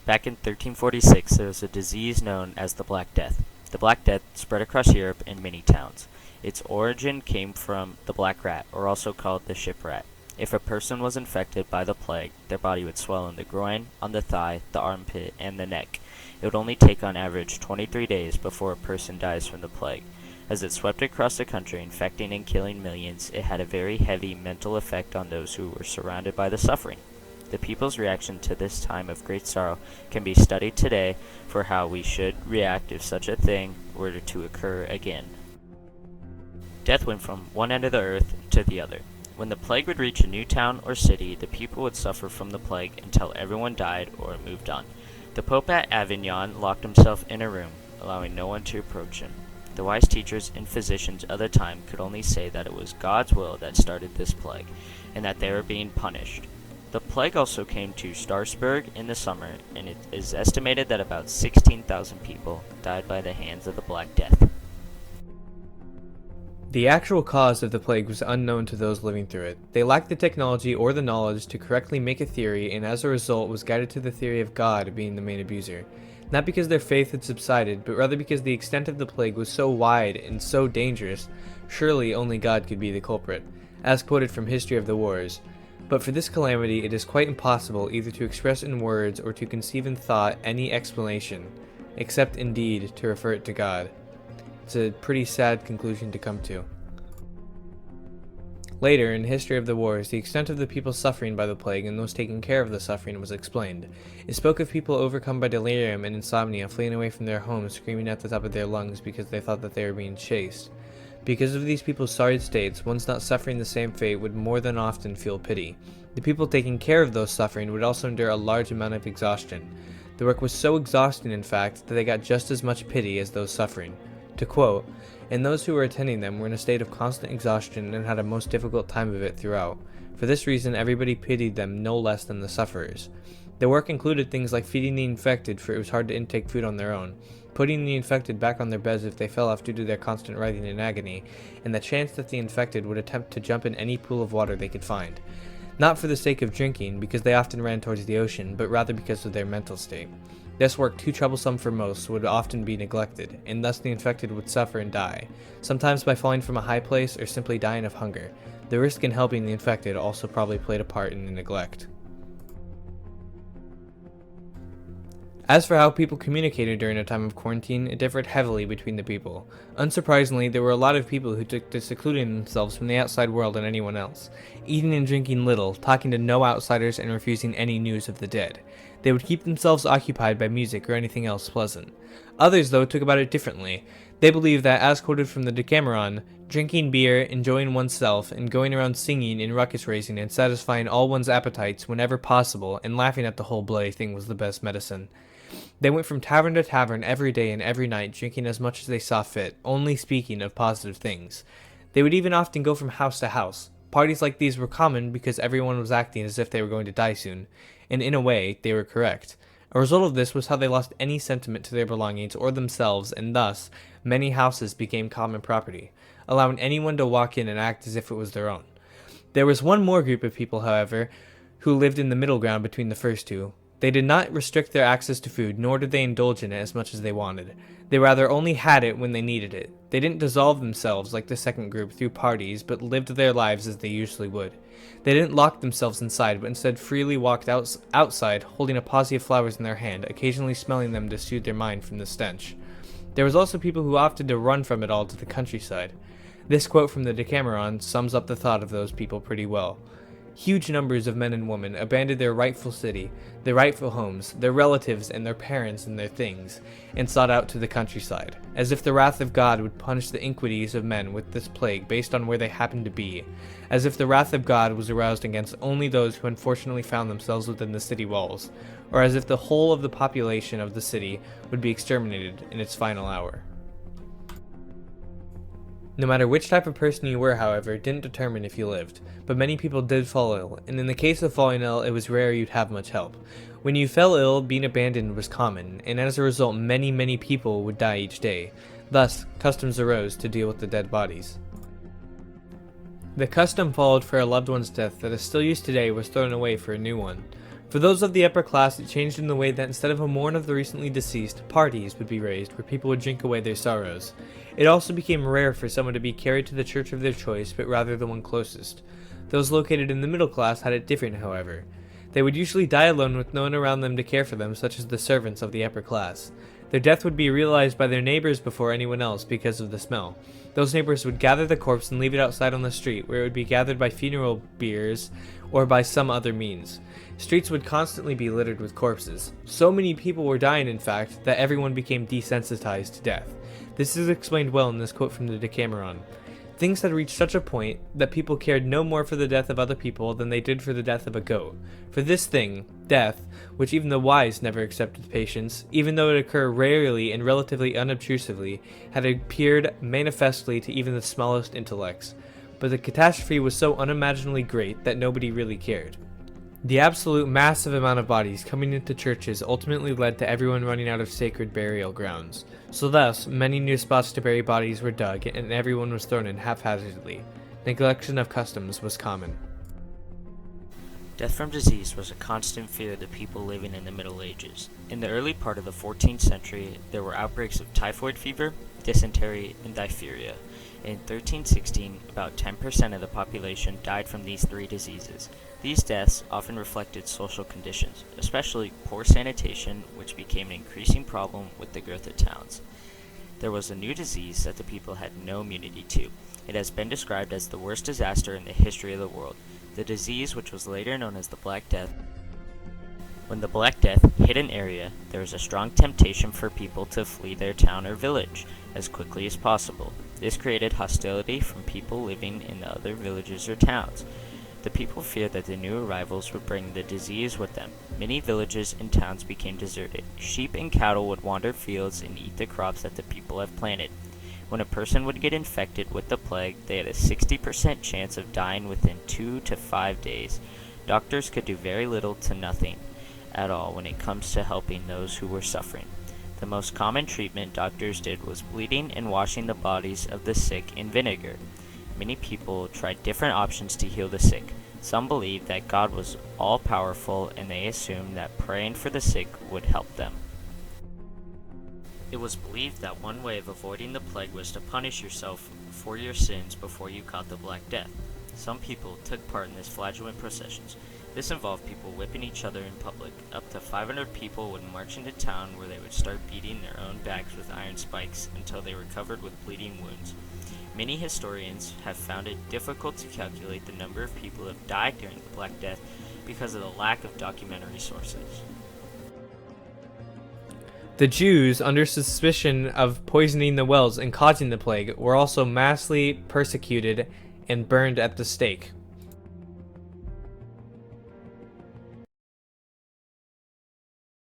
Back in 1346, there was a disease known as the Black Death. The Black Death spread across Europe in many towns. Its origin came from the black rat, or also called the ship rat. If a person was infected by the plague, their body would swell in the groin, on the thigh, the armpit, and the neck. It would only take on average 23 days before a person dies from the plague. As it swept across the country, infecting and killing millions, it had a very heavy mental effect on those who were surrounded by the suffering. The people's reaction to this time of great sorrow can be studied today for how we should react if such a thing were to occur again. Death went from one end of the earth to the other. When the plague would reach a new town or city, the people would suffer from the plague until everyone died or moved on. The Pope at Avignon locked himself in a room, allowing no one to approach him. The wise teachers and physicians of the time could only say that it was God's will that started this plague, and that they were being punished. The plague also came to Strasbourg in the summer, and it is estimated that about 16,000 people died by the hands of the Black Death. The actual cause of the plague was unknown to those living through it. They lacked the technology or the knowledge to correctly make a theory, and as a result was guided to the theory of God being the main abuser. Not because their faith had subsided, but rather because the extent of the plague was so wide and so dangerous, surely only God could be the culprit, as quoted from History of the Wars. But for this calamity it is quite impossible either to express in words or to conceive in thought any explanation, except indeed to refer it to God. It's a pretty sad conclusion to come to. Later, in History of the Wars, the extent of the people suffering by the plague and those taking care of the suffering was explained. It spoke of people overcome by delirium and insomnia fleeing away from their homes, screaming at the top of their lungs because they thought that they were being chased. Because of these people's sorry states, ones not suffering the same fate would more than often feel pity. The people taking care of those suffering would also endure a large amount of exhaustion. The work was so exhausting, in fact, that they got just as much pity as those suffering. To quote, "And those who were attending them were in a state of constant exhaustion and had a most difficult time of it throughout. For this reason, everybody pitied them no less than the sufferers." The work included things like feeding the infected, for it was hard to intake food on their own, putting the infected back on their beds if they fell off due to their constant writhing in agony, and the chance that the infected would attempt to jump in any pool of water they could find. Not for the sake of drinking, because they often ran towards the ocean, but rather because of their mental state. This work, too troublesome for most, would often be neglected, and thus the infected would suffer and die, sometimes by falling from a high place or simply dying of hunger. The risk in helping the infected also probably played a part in the neglect. As for how people communicated during a time of quarantine, it differed heavily between the people. Unsurprisingly, there were a lot of people who took to secluding themselves from the outside world and anyone else, eating and drinking little, talking to no outsiders, and refusing any news of the dead. They would keep themselves occupied by music or anything else pleasant. Others, though, took about it differently. They believed that, as quoted from the Decameron, drinking beer, enjoying oneself, and going around singing and ruckus raising and satisfying all one's appetites whenever possible and laughing at the whole bloody thing was the best medicine. They went from tavern to tavern every day and every night, drinking as much as they saw fit, only speaking of positive things. They would even often go from house to house. Parties like these were common because everyone was acting as if they were going to die soon, and in a way, they were correct. A result of this was how they lost any sentiment to their belongings or themselves, and thus, many houses became common property, allowing anyone to walk in and act as if it was their own. There was one more group of people, however, who lived in the middle ground between the first two. They did not restrict their access to food, nor did they indulge in it as much as they wanted. They rather only had it when they needed it. They didn't dissolve themselves like the second group through parties, but lived their lives as they usually would. They didn't lock themselves inside, but instead freely walked outside, holding a posy of flowers in their hand, occasionally smelling them to soothe their mind from the stench. There was also people who opted to run from it all to the countryside. This quote from the Decameron sums up the thought of those people pretty well. Huge numbers of men and women abandoned their rightful city, their rightful homes, their relatives and their parents and their things, and sought out to the countryside, as if the wrath of God would punish the iniquities of men with this plague based on where they happened to be, as if the wrath of God was aroused against only those who unfortunately found themselves within the city walls, or as if the whole of the population of the city would be exterminated in its final hour. No matter which type of person you were, however, didn't determine if you lived, but many people did fall ill, and in the case of falling ill, it was rare you'd have much help. When you fell ill, being abandoned was common, and as a result many people would die each day. Thus, customs arose to deal with the dead bodies. The custom followed for a loved one's death that is still used today was thrown away for a new one. For those of the upper class, it changed in the way that instead of a mourn of the recently deceased, parties would be raised where people would drink away their sorrows. It also became rare for someone to be carried to the church of their choice, but rather the one closest. Those located in the middle class had it different, however. They would usually die alone with no one around them to care for them, such as the servants of the upper class. Their death would be realized by their neighbors before anyone else because of the smell. Those neighbors would gather the corpse and leave it outside on the street, where it would be gathered by funeral biers or by some other means. Streets would constantly be littered with corpses. So many people were dying, in fact, that everyone became desensitized to death. This is explained well in this quote from the Decameron. Things had reached such a point that people cared no more for the death of other people than they did for the death of a goat. For this thing, death, which even the wise never accepted with patience, even though it occurred rarely and relatively unobtrusively, had appeared manifestly to even the smallest intellects. But the catastrophe was so unimaginably great that nobody really cared. The absolute massive amount of bodies coming into churches ultimately led to everyone running out of sacred burial grounds. So thus, many new spots to bury bodies were dug, and everyone was thrown in haphazardly. Neglection of customs was common. Death from disease was a constant fear of the people living in the Middle Ages. In the early part of the 14th century, there were outbreaks of typhoid fever, dysentery, and diphtheria. In 1316, about 10% of the population died from these three diseases. These deaths often reflected social conditions, especially poor sanitation, which became an increasing problem with the growth of towns. There was a new disease that the people had no immunity to. It has been described as the worst disaster in the history of the world. The disease, which was later known as the Black Death. When the Black Death hit an area, there was a strong temptation for people to flee their town or village as quickly as possible. This created hostility from people living in the other villages or towns. The people feared that the new arrivals would bring the disease with them. Many villages and towns became deserted. Sheep and cattle would wander fields and eat the crops that the people have planted. When a person would get infected with the plague, they had a 60% chance of dying within 2 to 5 days. Doctors could do very little to nothing at all when it comes to helping those who were suffering. The most common treatment doctors did was bleeding and washing the bodies of the sick in vinegar. Many people tried different options to heal the sick. Some believed that God was all-powerful, and they assumed that praying for the sick would help them. It was believed that one way of avoiding the plague was to punish yourself for your sins before you caught the Black Death. Some people took part in these flagellant processions. This involved people whipping each other in public. Up to 500 people would march into town, where they would start beating their own backs with iron spikes until they were covered with bleeding wounds. Many historians have found it difficult to calculate the number of people who have died during the Black Death because of the lack of documentary sources. The Jews, under suspicion of poisoning the wells and causing the plague, were also massively persecuted and burned at the stake.